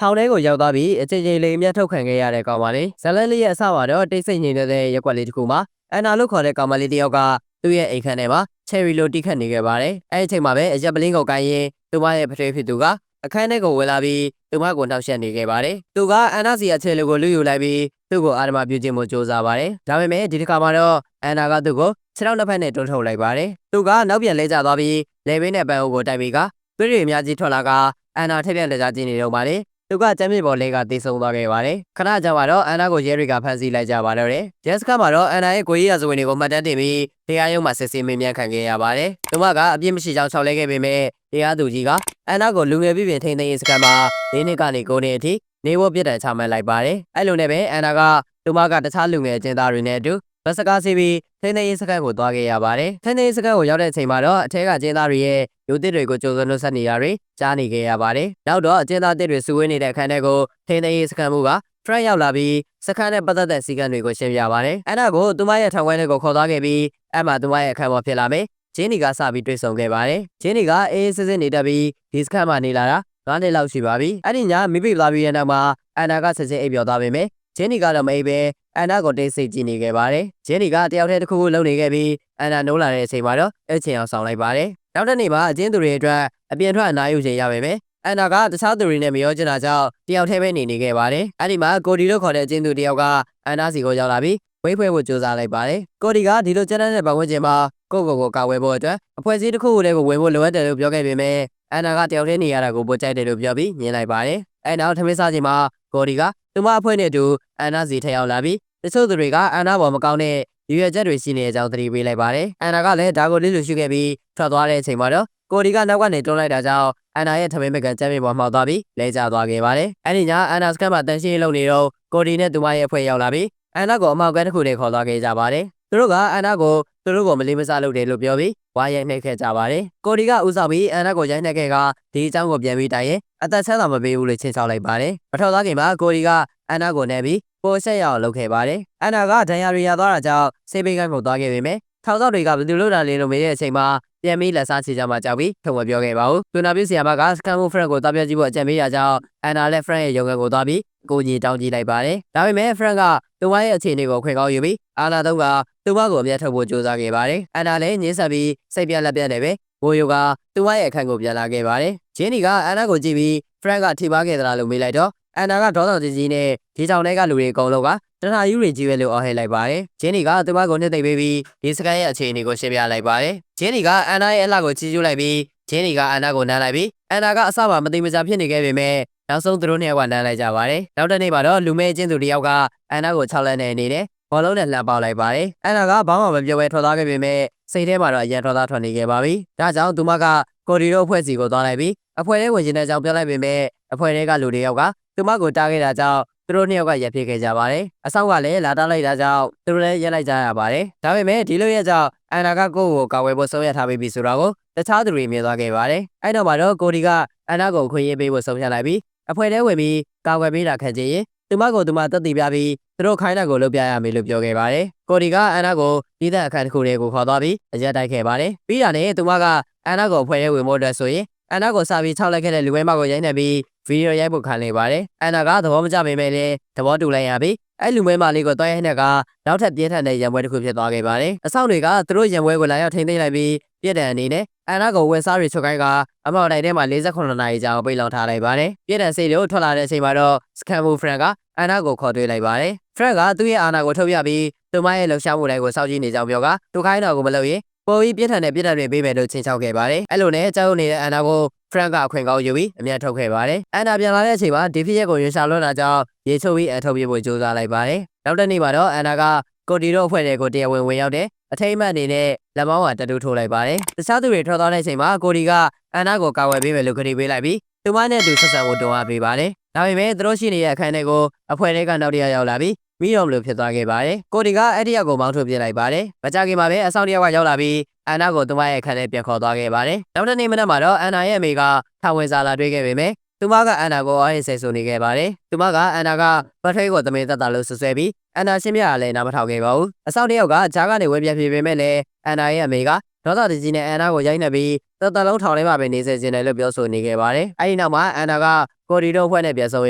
ထောင်ထဲကိုရောက်သွားပြီးအချိန်ချင်းလေးအမျက်ထုတ်ခံခဲ့ရတဲ့ကောင်မလေးဇလန်လေးရဲ့အစမှာတော့တိတ်ဆိတ်နေတဲ့ရက်ွက်လေးတစ်ခုမှာအန်နာလို့ခေါ်တဲ့ကောင်မလေးတစ်ယောက်ကသူ့ရဲ့အိမ်ခန်းထဲမှာချယ်ရီလိုတီးခတ်နေခဲ့ပါတယ်။အဲဒီအချိန်မှာပဲအရက်ပလင်းကိုကိုင်းရင်သူမရဲ့ဖထွေးဖြစ်သူကအခန်းထဲကိုဝင်လာပြီးသူမကိုနှောက်ယှက်နေခဲ့ပါတယ်။သူကအန်နာစီအချယ်လိုကိုလူယူလိုက်ပြီးသူ့ကိုအာရမပြုခြင်းမှုစ조사ပါတယ်။ဒါပေမဲ့ဒီတစ်ခါမှာတော့အန်နာကသူ့ကိုခြေထောက်နှစ်ဖက်နဲ့တွန်းထုတ်လိုက်ပါတယ်။သူကနောက်ပြန်လဲကျသွားပြီးလေဘင်းနဲ့ပန်းအုပ်ကိုတိုက်ပြီးကသွေးတွေအများကြီးထွက်လာကအန်နာထက်ပြန်လက်ကြည့်နေတော့ပါလေ။သူကကျမ်းမြေပေါ်လေးကတေးဆုံသွားခဲ့ပါတယ်။ခဏကြာမှတော့အန်နာကိုရဲတွေကဖမ်းဆီးလိုက်ကြပါတော့တယ်။ဂျက်စကာမှာတော့အန်နာရဲ့ကိုကြီးရာဇဝင်တွေကိုမှတ်တမ်းတင်ပြီးတရားရုံးမှာစစ်ဆေးမေးမြန်းခံခဲ့ရပါတယ်။သူမကအပြစ်မရှိကြောင်းချောက်လဲခဲ့ပေမဲ့တရားသူကြီးကအန်နာကိုလူငယ်ပြည်ပြင်ထိန်းသိမ်းရေးစခန်းမှာ၄နှစ်ကနေ9နှစ်အထိနေဖို့ပြစ်ဒဏ်ချမှတ်လိုက်ပါတယ်။အဲ့လိုနဲ့ပဲအန်နာကသူမကတခြားလူငယ်အကျဉ်းသားတွေနဲ့အတူဘတ်စကားစီးပြီးထိန်းသိမ်းရေးစခန်းကိုသွားခဲ့ရပါတယ်။ထိန်းသိမ်းရေးစခန်းကိုရောက်တဲ့အချိန်မှာတော့အထက်ကကျင်းသားတွေရဲ့ယူသစ်တွေကိုကြိုးစွန်းလို့ဆက်နေရတွေကြားနေခဲ့ရပါတယ်။နောက်တော့အကျဉ်းသားတွေစုဝေးနေတဲ့အခန်းထဲကိုထိန်းသိမ်းရေးစခန်းမှုကဖရန့်ရောက်လာပြီးစခန်းနဲ့ပတ်သက်တဲ့စီကံတွေကိုရှင်းပြပါတယ်။အဲ့ဒါကိုသူမရဲ့ထောင်ဝဲလေးကိုခေါ်သွားခဲ့ပြီးအဲ့မှာသူမရဲ့အခန်းပေါ်ဖြစ်လာမယ်။ဂျင်းနီကစပြီးတွေ့ဆုံခဲ့ပါတယ်။ဂျင်းနီကအေးစစ်စစ်နေတတ်ပြီးဒီစခန်းမှာနေလာတာ9နှစ်လောက်ရှိပါပြီ။အဲ့ဒီညမိပိလာပြီးရဲ့နောက်မှာအန်နာကဆက်စစ်အိပ်ပျော်သွားပေမဲ့ဂျင်းနီကတော့မအိပ်ပဲအန်နာကိုတိတ်ဆိတ်ကြည့်နေခဲ့ပါတယ်။ဂျင်းနီကတယောက်တည်းတစ်ခုခုလုံနေခဲ့ပြီးအန်နာနိုးလာတဲ့အချိန်မှာတော့အဲ့ချိန်အောင်ဆောင်လိုက်ပါတယ်။နောက်တစ်နေ့မှာအကျဉ်းသူတွေအတွက်အပြင်ထွက်အနားယူချိန်ရပါမယ်။အန်နာကတခြားသူတွေနဲ့မရောချင်တာကြောင့်တယောက်တည်းပဲနေခဲ့ပါတယ်။အဲ့ဒီမှာကိုဒီလို့ခေါ်တဲ့အကျဉ်းသူတယောက်ကအန်နာစီကိုရောက်လာပြီးဝိတ်ဖွဲဖို့ကြိုးစားလိုက်ပါတယ်။ကိုဒီကဒီလိုကျန်းတဲ့ပတ်ဝန်းကျင်မှာကိုကာဝယ်ဖို့အတွက်အဖွဲ့အစည်းတစ်ခုကိုလည်းဝင်ဖို့လိုအပ်တယ်လို့ပြောခဲ့ပေမဲ့အန်နာကတယောက်တည်းနေရတာကိုပိုကြိုက်တယ်လို့ပြောပြီးညင်လိုက်ပါတယ်။အဲ့နောက်ထမင်းစားချိန်မှာကိုဒီကသူမအဖွဲ့နဲ့အတူအန်နာစီထက်ရောက်လာပြီးတချို့သူတွေကအန်နာပေါ်မကောင်းတဲ့ရွေချက်တွေရှိနေတဲ့အကြောင်းသတိပေးလိုက်ပါတယ်။အန်နာကလည်းဒါကိုလေးလိုရှိခဲ့ပြီးထွက်သွားတဲ့အချိန်မှာတော့ကိုဒီကနောက်ကနေတွန်းလိုက်တာကြောင့်အန်နာရဲ့ထမင်းမကန်ကျမ်းမြေပေါ်မှောက်သွားပြီးလဲကျသွားခဲ့ပါတယ်။အဲ့ဒီညအန်နာစကန်မှာတန်ရှင်းလုပ်နေတော့ကိုဒီနဲ့သူမရဲ့အဖွဲ့ရောက်လာပြီးအန်နာကိုအမောက်ကန်းတစ်ခုနဲ့ခေါ်သွားခဲ့ကြပါတယ်။သူတို့ကအန်နာကိုသူတို့ကိုမလေးမစားလုပ်တယ်လို့ပြောပြီးဝါရိုက်နှိပ်ခဲ့ကြပါတယ်။ကိုဒီကဦးဆောင်ပြီးအန်နာကိုရိုက်နှက်ခဲ့ကဒီအကြောင်းကိုပြန်ပြီးတိုင်ရင်အသက်ဆန်းသာမပေးဘူးလို့ချင်းချောက်လိုက်ပါတယ်။မထောက်သားခင်မှာကိုဒီကအန်နာကိုနဲ့ပြီးပိုဆက်ရအောင်လုပ်ခဲ့ပါတယ်။အန်နာကဒဏ်ရာတွေရသွားတာကြောင့်ဆေးပေးကိုင်းကိုသွားခဲ့ပေမဲ့ထောက်ဆောက်တွေကဘယ်သူလို့တာလဲလို့မေးတဲ့အချိန်မှာပြန်ပြီးလက်စားချေကြမှာကြောက်ပြီးထုံမပြောခဲ့ပါဘူး။သူနာပြုဆရာမကစကန်မိုဖရန့်ကိုတားပြကြည့်ဖို့အကြံပေးရကြောင်းအန်နာและဖရန့်ရဲ့ရုံးခန်းကိုသွားပြီးကိုကြီးတောင်းကြည့်လိုက်ပါတယ်။ဒါပေမဲ့ဖရန့်ကသူမရဲ့အခြေအနေကိုခွင့်ကောင်းယူပြီးအာနာတုံးကသူမကိုအမျက်ထုတ်ဖို့ကြိုးစားခဲ့ပါတယ်။အန်နာလည်းညှင်းဆက်ပြီးစိတ်ပြက်လက်ပြက်နေပဲဘိုးယိုကသူမရဲ့အခန်းကိုပြန်လာခဲ့ပါတယ်။ဂျင်းနီကအန်နာကိုကြည့်ပြီးဖရန့်ကထိပါခဲ့သလားလို့မေးလိုက်တော့အန်နာကဒေါသကြီးနဲ့ဒီကြောင်ထဲကလူတွေအကုန်လုံးကတဏှာယူတွေကြီးပဲလို့အော်ဟစ်လိုက်ပါတယ်။ဂျင်းနီကသူမကိုနှစ်သိမ့်ပေးပြီးဒီစကန်ရဲ့အခြေအနေကိုရှင်းပြလိုက်ပါတယ်။ဂျင်းနီကအန်နာရဲ့အလှကိုချီးကျူးလိုက်ပြီးဂျင်းနီကအန်နာကိုနမ်းလိုက်ပြီးအန်နာကအစမှာမသိမချာဖြစ်နေခဲ့ပေမဲ့နောက်ဆုံးသူတို့နှစ်ယောက်ကနမ်းလိုက်ကြပါတယ်။နောက်တစ်နေ့မှာတော့လူမဲချင်းသူတယောက်ကအန်နာကို6လက်နဲ့အနေနဲ့ဘောလုံးနဲ့လှမ်းပေါက်လိုက်ပါတယ်။အန်နာကဘာမှမပြောဘဲထွက်သွားခဲ့ပေမဲ့စိတ်ထဲမှာတော့အရန်ထွက်သားထွက်နေခဲ့ပါပြီ။ဒါကြောင့်သူမကကိုဒီတို့အဖွဲ့စီကိုသွားလိုက်ပြီးအဖွဲ့ထဲဝင်ကျင်တဲ့အကြောင်းပြောလိုက်ပေမဲ့အဖွဲ့ထဲကလူတွေယောက်ကသူမကိုတားခဲ့တာကြောင့်သူတို့နှစ်ယောက်ကရက်ဖြစ်ခဲ့ကြပါတယ်။အဆောက်ကလည်းလာတားလိုက်တာကြောင့်သူတို့လည်းရက်လိုက်ကြရပါတယ်။ဒါပေမဲ့ဒီလိုရက်ကြောင့်အန်နာကကိုယ့်ကိုကာဝယ်ဖို့ဆုံးဖြတ်ထားပြီးပြီဆိုတာကိုတခြားသူတွေမြင်သွားခဲ့ပါတယ်။အဲ့တော့မှတော့ကိုဒီကအန်နာကိုခွင့်ရေးပေးဖို့ဆုံးဖြတ်လိုက်ပြီးအဖွဲ့ထဲဝင်ပြီးကာဝယ်ပေးတာခံချင်ရင်သူမကိုသူမတက်တည်ပြပြီးသူတို့ခိုင်းတာကိုလုပ်ပြရမယ်လို့ပြောခဲ့ပါတယ်။ကိုဒီကအန်နာကိုဒီသက်အခန်းတစ်ခုလေးကိုခေါ်သွားပြီးအရက်တိုက်ခဲ့ပါတယ်။ပြီးတာနဲ့သူမကအန်နာကိုအဖွဲ့ထဲဝင်ဖို့အတွက်ဆိုရင်အန်နာကိုစာပြီး6လိုက်ခဲ့တဲ့လူဝဲမကိုရိုက်နှက်ပြီးဗီဒီယိုရိုက်ဖို့ခံနေပါတယ်။အန်နာကသဘောမကျပေမဲ့လည်းသဘောတူလိုက်ရပြီးအဲ့လူမဲမလေးကိုတွားရိုက်နှက်ကနောက်ထပ်ပြင်းထန်တဲ့ရံပွဲတစ်ခုဖြစ်သွားခဲ့ပါတယ်။အဆောင်တွေကသူတို့ရံပွဲကိုလာရောက်ထိန်းသိမ်းလိုက်ပြီးပြစ်ဒဏ်အနေနဲ့အန်နာကိုဝယ်စားတွေချုပ်ခိုင်းကအမောက်တိုင်ထဲမှာ48နာရီကြာပိတ်လောင်ထားလိုက်ပါတယ်။ပြစ်ဒဏ်စိတ်လို့ထွက်လာတဲ့အချိန်မှာတော့စကန်မိုဖရန့်ကအန်နာကိုခေါ်တွေ့လိုက်ပါတယ်။ဖရန့်ကသူ့ရဲ့အာဏာကိုထုတ်ပြပြီးသူမရဲ့လှုပ်ရှားမှုတိုင်းကိုစောင့်ကြည့်နေကြောင်းပြောကသူခိုင်းတော်ကိုမလုပ်ရင်ပေါ်ပြီးပြစ်ထန်တဲ့ပြစ်ဒဏ်တွေပေးမယ်လို့ချင်းချောက်ခဲ့ပါတယ်။အဲ့လိုနဲ့ကြောက်နေတဲ့အန်နာကိုဖရန့်ကအခွင့်ကောင်းယူပြီးအမျက်ထုတ်ခဲ့ပါတယ်။အန်နာပြန်လာတဲ့အချိန်မှာဒီဖြစ်ရက်ကိုရွှေရှာလွှတ်တာကြောင့်ရေချုပ်ပြီးအထုတ်ပြဖို့ကြိုးစားလိုက်ပါတယ်။နောက်တစ်နေ့မှာတော့အန်နာကကိုတီတို့အဖွဲ့တွေကိုတရားဝင်ရောက်တဲ့အထိမ်းအမှတ်အနေနဲ့လက်မောင်းကတတူထိုးလိုက်ပါတယ်။တခြားသူတွေထွက်သွားတဲ့အချိန်မှာကိုတီကအန်နာကိုကာဝယ်ပေးမယ်လို့ကြေညာပေးလိုက်ပြီးသူမနဲ့အတူဆက်ဆံဖို့တွန်းအားပေးပါတယ်။ဒါပေမဲ့သူတို့ရှိနေတဲ့အခန်းထဲကိုအဖွဲ့တွေကနောက်တစ်ယောက်ရောက်လာပြီးမိတော်မလို့ဖြစ်သွားခဲ့ပါတယ်။ကိုတီကအဲ့ဒီယောက်ကိုမောင်းထုတ်ပြလိုက်ပါတယ်။မကြခင်မှာပဲအဆောင်တစ်ယောက်ကရောက်လာပြီးအန်နာကိုသူမရဲ့အခန်းထဲပြန်ခေါ်သွားခဲ့ပါတယ်။နောက်တစ်နေ့မနက်မှာတော့အန်နာရဲ့အမေကထောင်ဝင်စာလာတွေ့ခဲ့ပေမဲ့သူမကအန်နာကိုအားရဆဲဆိုနေခဲ့ပါတယ်။သူမကအန်နာကပတ်ထိတ်ကိုသမင်သက်တာလို့ဆွဆွဲပြီးအန်နာရှင်းပြရလဲနားမထောင်ခဲ့ပါဘူး။အဆောင်တစ်ယောက်ကဂျားကနေဝဲပြပြပေမဲ့လည်းအန်နာရဲ့အမေက ဒေါသတကြီးနဲ့အန်နာကိုရိုက်နှက်ပြီးတလုံးထောင်ထဲမှာပဲနေစေခြင်းတယ်လို့ပြောဆိုနေခဲ့ပါတယ်။အဲဒီနောက်မှာအန်နာကကိုဒီတို့ဖွဲ့နဲ့ပြန်ဆုံပ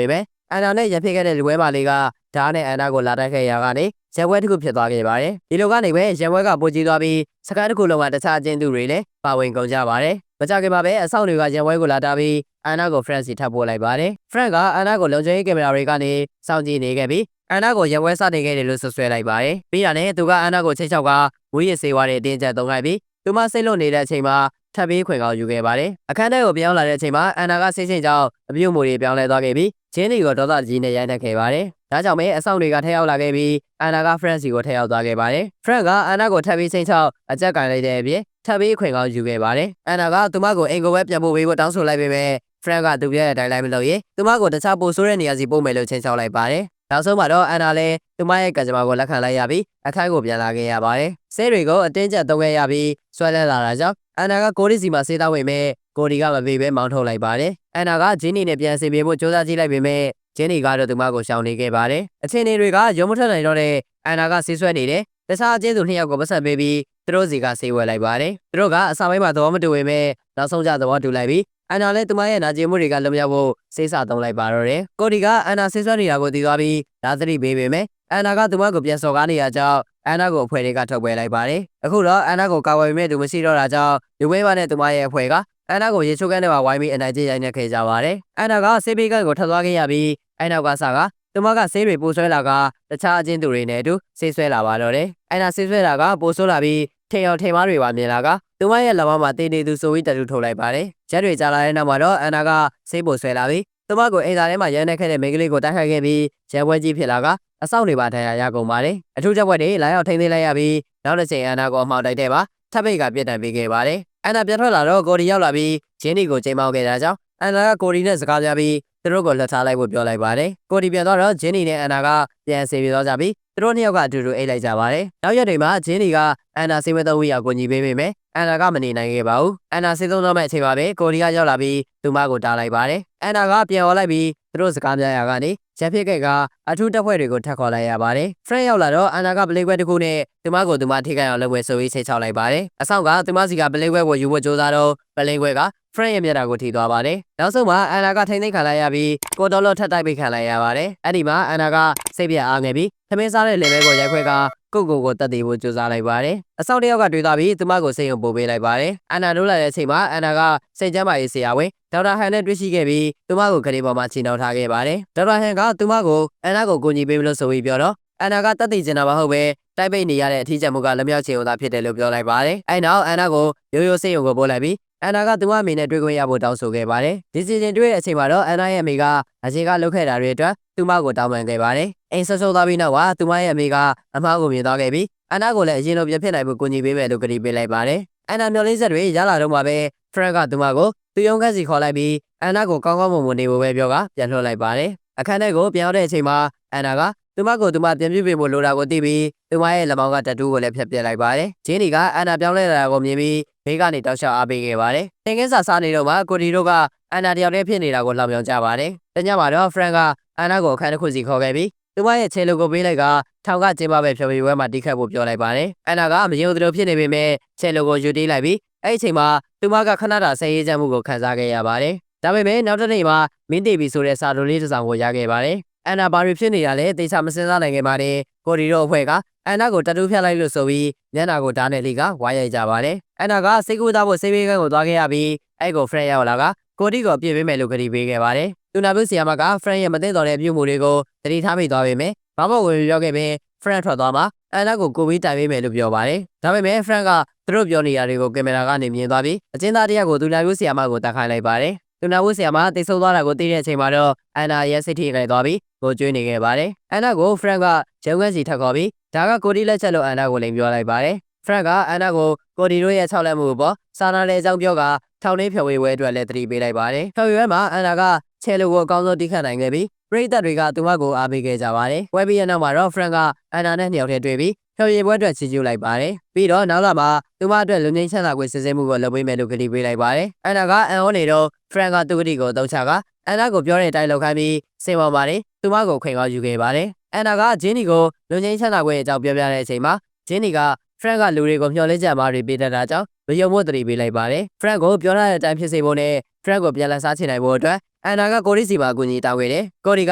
ေမဲ့အန်နာနဲ့ရဖြစ်ခဲ့တဲ့လူပွဲပါလေးကဓာတ်နဲ့အန်နာကိုလာတိုက်ခဲ့ရာကနေရဲပွဲတစ်ခုဖြစ်သွားခဲ့ပါတယ်။ဒီလိုကနေပဲရဲပွဲကပိုကြီးသွားပြီးစကားတစ်ခုလုံးကတခြားအကျဉ်းသူတွေလည်းပါဝင်ကုန်ကြပါတယ်။မကြခင်မှာပဲအဆောင်တွေကရဲပွဲကိုလာတာပြီးအန်နာကိုဖရန့်စီထပ်ပို့လိုက်ပါတယ်။ဖရန့်ကအန်နာကိုလုံခြုံရေးကင်မရာတွေကနေစောင့်ကြည့်နေခဲ့ပြီးအန်နာကိုရဲပွဲစတင်ခဲ့တယ်လို့ဆွဆွဲလိုက်ပါတယ်။ပြီးတာနဲ့သူကအန်နာကိုချိတ်ချောက်ကဝီးရစေဝါတွေအတင်းကျပ်သုံးလိုက်ပြီးသူမစိတ်လွတ်နေတဲ့အချိန်မှာထပ်ပြီးခွင်ကောင်းယူခဲ့ပါတယ်။အခန်းထဲကိုပြောင်းလာတဲ့အချိန်မှာအန်နာကစိတ်ချင်းကြောင့်အပြုတ်မှုတွေပြောင်းလဲသွားခဲ့ပြီးဂျင်းဒီကိုဒေါသကြီးနဲ့ရိုက်နှက်ခဲ့ပါတယ်။ဒါကြောင့်ပဲအဆောင်တွေကထက်ရောက်လာခဲ့ပြီးအန်နာကဖရန့်စီကိုထက်ရောက်သွားခဲ့ပါတယ်။ဖရန့်ကအန်နာကိုထပ်ပြီးစိတ်ချောက်အကြက်ကန်လိုက်တဲ့အပြင်ထပ်ပြီးခွင်ကောင်းယူခဲ့ပါတယ်။အန်နာကသူမကိုအိမ်ကိုပဲပြန်ပို့ပေးဖို့တောင်းဆိုလိုက်ပေမဲ့ဖရန့်ကသူပြရဲ့အတိုင်းလိုက်မလို့ရေသူမကိုတခြားပိုဆိုးတဲ့နေရာစီပို့မယ်လို့ချိန်ချောက်လိုက်ပါတယ်။နောက်ဆုံးမှာတော့အန်နာလည်းသူမရဲ့ကံကြမ္မာကိုလက်ခံလိုက်ရပြီးအခန်းကိုပြန်လာခဲ့ရပါတယ်။ဆဲတွေကိုအတင်းကျပ်သုံးခဲ့ရပြီးဆွဲလဲလာတာကြောင့်အန်နာကကိုဒီစီမှာစေးတောက်ဝင်မဲ့ကိုဒီကမပေးဘဲမောင်းထုတ်လိုက်ပါတယ်။အန်နာကဂျင်းနီနဲ့ပြန်စီပြေဖို့ကြိုးစားကြည့်လိုက်ပေမဲ့ဂျင်းနီကတော့သူမကိုရှောင်နေခဲ့ပါတယ်။အချင်းတွေကရုံမထွက်နိုင်တော့တဲ့အန်နာကဆေးဆွဲနေတယ်။တခြားအချင်းသူနှစ်ယောက်ကိုပတ်ဆက်ပေးပြီးသူတို့စီကဆေးဝဲလိုက်ပါတယ်။သူတို့ကအစာပိုင်းမှာသဘောမတူပေမဲ့နောက်ဆုံးကျသဘောတူလိုက်ပြီးအန်နာလည်းသူမရဲ့နာကျင်မှုတွေကလွန်မြောက်ဖို့ဆေးစာသုံးလိုက်ပါတော့တယ်။ကိုဒီကအန်နာဆေးဆွဲနေတာကိုသိသွားပြီးဓာတ်သတိပေးပေမဲ့အန်နာကသူမကိုပြန်စော်ကားနေရကြောင်းအန်နာကိုအဖွဲ့တွေကထုတ်ပယ်လိုက်ပါတယ်။အခုတော့အန်နာကိုကာဝယ်ပေမဲ့သူမရှိတော့တာကြောင့်လူဝဲပါနဲ့သူမရဲ့အဖွဲ့ကအန်နာကိုရေချိုးကန်းထဲမှာဝိုင်းပြီးအနိုင်ကျင့်ရိုက်နှက်ခဲ့ကြပါတယ်။အန်နာကဆေးပေးကန်းကိုထပ်သွားခဲ့ရပြီးအဲ့နောက်ကစကသူမကဆေးတွေပိုးဆွဲလာကတခြားအချင်းသူတွေနဲ့အတူဆေးဆွဲလာပါတော့တယ်။အန်နာဆေးဆွဲတာကပိုးဆိုးလာပြီးထင်အောင်ထင်မားတွေပါမြင်လာကသူမရဲ့လက်မမှာတင်းနေသူဆိုပြီးတတူထုတ်လိုက်ပါတယ်။ဂျက်တွေကြားလာတဲ့နောက်မှာတော့အန်နာကဆေးပိုးဆွဲလာပြီးသူမကိုအိမ်သားထဲမှာရမ်းနှက်ခဲ့တဲ့မိန်းကလေးကိုတိုက်ခိုက်ခဲ့ပြီးရဲပွဲကြီးဖြစ်လာကအဆောက်တွေပါထန်ရရကုန်ပါတယ်။အထူးချက်ပွဲတွေလာရောက်ထိန်းသိမ်းလိုက်ရပြီးနောက်တစ်ချိန်အန်နာကိုအမှောက်တိုက်တဲ့ပါထပ်ပိတ်ကပြစ်ဒဏ်ပေးခဲ့ပါတယ်။အန်နာပြန်ထွက်လာတော့ကိုဒီရောက်လာပြီးဂျင်းနီကိုချိန်မောက်ခဲ့တာကြောင့်အန်နာကကိုဒီနဲ့စကားပြောပြီးသူတို့ကိုလှတ်ထားလိုက်ဖို့ပြောလိုက်ပါတယ်။ကိုဒီပြန်တော့ဂျင်းနီနဲ့အန်နာကပြန်ဆေးပြေသွားကြပြီးသူတို့နှစ်ယောက်ကအတူတူအိတ်လိုက်ကြပါတယ်။နောက်ရက်တွေမှာဂျင်းနီကအန်နာဆေးဝဲသုံးဝီရောက်ကိုညီပေးပေမဲ့အန်နာကမနေနိုင်ခဲ့ပါဘူး။အန်နာဆေးသုံးတော့မဲ့အချိန်မှာပဲကိုဒီကရောက်လာပြီးသူမကိုတားလိုက်ပါတယ်။အန်နာကပြန်ော်လိုက်ပြီးသူတို့စကားများရာကနေချက်ဖြစ်ခဲ့ကအထူးတပ်ဖွဲ့တွေကိုထပ်ခေါ်လိုက်ရပါတယ်။ Friend ရောက်လာတော့အန်နာကပလေးခွဲတစ်ခုနဲ့သူမကိုသူမထိခိုက်အောင်လုပ်ဝဲဆိုပြီးချိန်ချောက်လိုက်ပါတယ်။အဆောင်ကသူမစီကပလေးခွဲကိုယူဖို့ကြိုးစားတော့ပလေးခွဲက Friend ရဲ့မျက်နှာကိုထိသွားပါတယ်။နောက်ဆုံးမှာအန်နာကထိမ့်သိမ်းခံလိုက်ရပြီးကိုတော်လို့ထပ်တိုက်ပိတ်ခံလိုက်ရပါတယ်။အဲ့ဒီမှာအန်နာကစိတ်ပြအားငယ်ပြီးသမင်းစားတဲ့လေဘဲကိုရိုက်ခွဲကကိုတက်တည်ဖို့ကြိုးစားလိုက်ပါတယ်။အဆောင်တစ်ယောက်ကတွေ့သွားပြီးသူမကိုစိတ်ယုံပို့ပေးလိုက်ပါတယ်။အန်နာတို့လာတဲ့အချိန်မှာအန်နာကစိတ်ကျမ်းမာရေးဆရာဝန်ဒေါက်တာဟန်နဲ့တွေ့ရှိခဲ့ပြီးသူမကိုခရီးပေါ်မှာချီနှောင်ထားခဲ့ပါတယ်။ဒေါက်တာဟန်ကသူမကိုအန်နာကိုကူညီပေးမလို့ဆိုပြီးပြောတော့အန်နာကတက်တည်ကျင်တာမဟုတ်ပဲတိုက်ပိတ်နေရတဲ့အထီးကျန်မှုကလက်မြောက်ချင်ုံသာဖြစ်တယ်လို့ပြောလိုက်ပါတယ်။အဲနောက်အန်နာကိုရိုးရိုးစိတ်ယုံကိုပို့လိုက်ပြီးအန်နာကသူမအမေနဲ့တွေ့ခွင့်ရဖို့တောင်းဆိုခဲ့ပါတယ်။ဒီစီဇန်တွေ့တဲ့အချိန်မှာတော့အန်နာရဲ့အမေကအချိန်ကလှုပ်ခဲ့တာတွေအတွက်သူမကိုတောင်းပန်ခဲ့ပါတယ်။အိမ်ဆော့ဆော့သွားပြီးနောက်မှာသူမရဲ့အမေကအမားကိုမြင်သွားခဲ့ပြီးအန်နာကိုလည်းအရင်လိုပြဖြစ်နိုင်မှုကူညီပေးမယ်လို့ကတိပေးလိုက်ပါတယ်။အန်နာမျော်လင့်ချက်တွေရလာတော့မှပဲဖရန့်ကသူမကိုသူရုံးခန်းစီခေါ်လိုက်ပြီးအန်နာကိုကောင်းကောင်းမွန်မွန်နေဖို့ပဲပြောကပြန်လွှတ်လိုက်ပါတယ်။အခန်းထဲကိုပြန်ရောက်တဲ့အချိန်မှာအန်နာကသူမကိုသူမပြန်ပြစ်ပေးဖို့လိုတာကိုသိပြီးသူမရဲ့လက်မောင်းကတတူးကိုလည်းဖျက်ပစ်လိုက်ပါတယ်။ဂျင်းနီကအန်နာပြောင်းလဲလာတာကိုမြင်ပြီးဘေးကနေတောက်လျှောက်အားပေးခဲ့ပါတယ်။သင်ခန်းစာစားနေတော့မှကိုဒီတို့ကအန်နာတယောက်တည်းဖြစ်နေတာကိုလှောင်ပြောင်ကြပါတယ်။တညမှာတော့ဖရန့်ကအန်နာကိုအခန်းတစ်ခုစီခေါ်ခဲ့ပြီးသူမရဲ့ခြေလူကိုပေးလိုက်ကထောင်ကကျင်းပပဲဖြော်ပြပွဲမှာတိခတ်ဖို့ပြောလိုက်ပါတယ်။အန်နာကမယုံသလိုဖြစ်နေပေမဲ့ခြေလူကိုယူတီးလိုက်ပြီးအဲ့ဒီအချိန်မှာသူမကခဏတာဆဲရေးချမ်းမှုကိုခံစားခဲ့ရပါတယ်။ဒါပေမဲ့နောက်တစ်နေ့မှာမင်းတီဗီဆိုတဲ့စာတိုလေးတစ်စောင်ကိုရခဲ့ပါတယ်။အန်နာဘာတွေဖြစ်နေတာလဲသေချာမစင်စားနိုင်ခဲ့ပါတယ်။ကိုဒီတို့အဖွဲ့ကအန်နာကိုတတူးဖြတ်လိုက်လို့ဆိုပြီးမျက်နှာကိုဓာတ်နဲ့လိကဝါရိုက်ကြပါတယ်။အန်နာကစိတ်ကူးသားဖို့ဆေးပေးကန်းကိုသွားခဲ့ရပြီးအဲ့ကို friend ရောက်လာကကိုဒီကိုပြစ်ပေးမယ်လို့ကတိပေးခဲ့ပါတယ်။သူနာပြုဆရာမက friend ရဲ့မသိတော်တဲ့ပြုမှုတွေကိုသတိထားမိသွားပေမဲ့ဘာမှဝင်ပြောခဲ့ပင် friend ထွက်သွားမှာအန်နာကိုကိုပြီးတိုင်ပေးမယ်လို့ပြောပါတယ်။ဒါပေမဲ့ friend ကသူတို့ပြောနေရတွေကိုကင်မရာကနေမြင်သွားပြီးအကျဉ်းသားတယောက်ကိုသူနာပြုဆရာမကိုတိုက်ခိုက်လိုက်ပါတယ်။သူနာပြုဆရာမတိတ်ဆုံသွားတာကိုသိတဲ့အချိန်မှာတော့အန်နာရဲ့စိတ်ထိခိုက်သွားပြီးကိုကျွေးနေခဲ့ပါတယ်။အန်နာကို friend ကရုံးခန်းစီထပ်ခေါ်ပြီးဒါကကိုဒီလက်ချက်လို့အန်နာကိုလိမ်ပြောလိုက်ပါတယ်။ friend ကအန်နာကိုကိုဒီတို့ရဲ့6လက်မှုပေါ်စာနာလေအကြောင်းပြောကထောင်လေးဖြော်ဝေးပွဲအတွက်လည်းသတိပေးလိုက်ပါတယ်။ဖြော်ဝေးပွဲမှာအန်နာကချဲလူကိုအကောင်းဆုံးတိခတ်နိုင်ခဲ့ပြီးပရိသတ်တွေကသူမကိုအားပေးခဲ့ကြပါတယ်။ပွဲပြီးရနောက်မှာတော့ friend ကအန်နာနဲ့2ယောက်တည်းတွေ့ပြီးဖြော်ရည်ပွဲအတွက်ချီးကျူးလိုက်ပါတယ်။ပြီးတော့နောက်လာမှာသူမအတွက်လူငင်းချမ်းသာခွင့်စစ်ဆေးမှုကိုလုပ်ပေးမယ်လို့ကတိပေးလိုက်ပါတယ်။အန်နာကအန်ဟောနေတော့ friend ကသူ့ကတိကိုအသုံးချကအန်နာကိုပြောတဲ့အတိုင်းလုပ်ခိုင်းပြီးစင်ပေါ်ပါတယ်သူမကိုခွင့်ကောင်းယူခဲ့ပါတယ်။အန်နာကဂျင်းနီကိုလူငင်းချမ်းသာခွင့်အကြောင်းပြောပြတဲ့အချိန်မှာဂျင်းနီက Frank ကလူတွေကိုမျှော်လင့်ချက်အမှားတွေပေးတတ်တာကြောင့်မယုံဖို့တတိပေးလိုက်ပါတယ်။ Frank ကိုပြောထားတဲ့အတိုင်းဖြစ်စေဖို့နဲ့ Frank ကိုပြန်လည်စားချင်နိုင်ဖို့အတွက်အန်နာကကိုရီစီမှာအကူအညီတောင်းခဲ့တယ်။ကိုရီက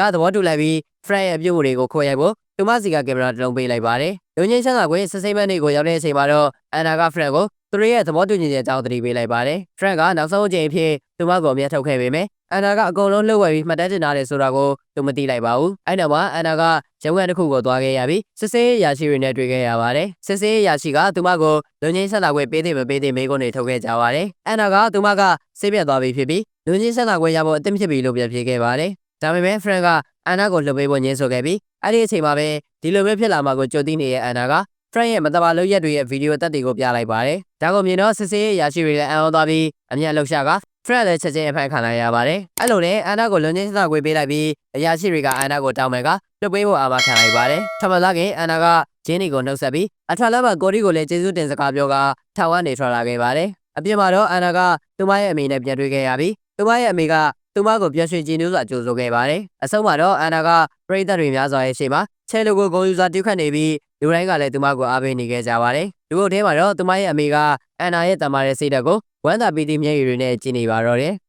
သဘောတူလိုက်ပြီး Frank ရဲ့အပြုအမူတွေကိုခိုးရိုက်ဖို့သူမစီကကင်မရာတစ်လုံးပေးလိုက်ပါတယ်။လူငင်းချမ်းသာခွင့်စစ်စိမ့်မဲ့နေကိုရောက်တဲ့အချိန်မှာတော့အန်နာက Frank ကိုသူတို့ရဲ့သဘောတူညီချက်အကြောင်းသတိပေးလိုက်ပါတယ်။ Frank ကနောက်ဆုံးအကြိမ်အဖြစ်သူမကိုအမျက်ထုတ်ခဲ့ပေမဲ့အန်နာကအကုန်လုံးလှုပ်ဝဲပြီးမှတ်တမ်းတင်ထားတယ်ဆိုတာကိုသူမသိလိုက်ပါဘူး။အဲ့နောက်မှာအန်နာကရုံးခန်းတစ်ခုကိုသွားခဲ့ရပြီးစစ်စေးရာရှိတွေနဲ့တွေ့ခဲ့ရပါတယ်။စစ်စေးရာရှိကသူမကိုလူငင်းဆက်လာခွင့်ပေးသည်မပေးသည်မေးခွန်းတွေထုတ်ခဲ့ကြပါတယ်။အန်နာကသူမကဆေးပြတ်သွားပြီဖြစ်ပြီးလူငင်းဆက်လာခွင့်ရဖို့အသင့်ဖြစ်ပြီလို့ပြန်ဖြေခဲ့ပါတယ်။ဒါပေမဲ့ Frank ကအန်နာကိုလှုပ်ပေးဖို့ညှင်းဆိုခဲ့ပြီးအဲ့ဒီအချိန်မှာပဲဒီလိုပဲဖြစ်လာမှာကိုကြိုသိနေတဲ့အန်နာကFrank ရဲ့မတဘာလုပ်ရက်တွေရဲ့ဗီဒီယိုသက်တွေကိုပြလိုက်ပါတယ်။ဒါကိုမြင်တော့စစ်စေးရာရှိတွေလည်းအံ့ဩသွားပြီးအမျက်လှုပ်ရှားကFrank လည်းချက်ချင်းအဖမ်းခံလိုက်ရပါတယ်။အဲ့လိုနဲ့အန်နာကိုလွန်ချင်းစခွေပေးလိုက်ပြီးအရာရှိတွေကအန်နာကိုတောင်းမယ်ကလွတ်ပေးဖို့အာမခံလိုက်ပါတယ်။ထမလာခင်အန်နာကဂျင်းနီကိုနှုတ်ဆက်ပြီးအထွတ်လမ်းမှာကိုရီကိုလည်းကျေးဇူးတင်စကားပြောကထောင်ကနေထွက်လာခဲ့ပါတယ်။အပြင်မှာတော့အန်နာကသူမရဲ့အမေနဲ့ပြန်တွေ့ခဲ့ရပြီးသူမရဲ့အမေကသူမကိုပြန်ရွှေ့ကြည်နူးစွာကြိုဆိုခဲ့ပါတယ်။အဆုံးမှာတော့အန်နာကပရိသတ်တွေများစွာရဲ့ရှေ့မှာချဲလိုကိုဂုဏ်ယူစွာတီးခတ်နေပြီးလူတိုင်းကလည်းသူမကိုအားပေးနေခဲ့ကြပါတယ်။လူအုပ်ထဲမှာတော့သူမရဲ့အမေကအန်နာရဲ့တမာတဲ့စိတ်ဓာတ်ကိုဝမ်းသာပီတိမျက်ရည်တွေနဲ့ကြည်နေပါတော့တယ်။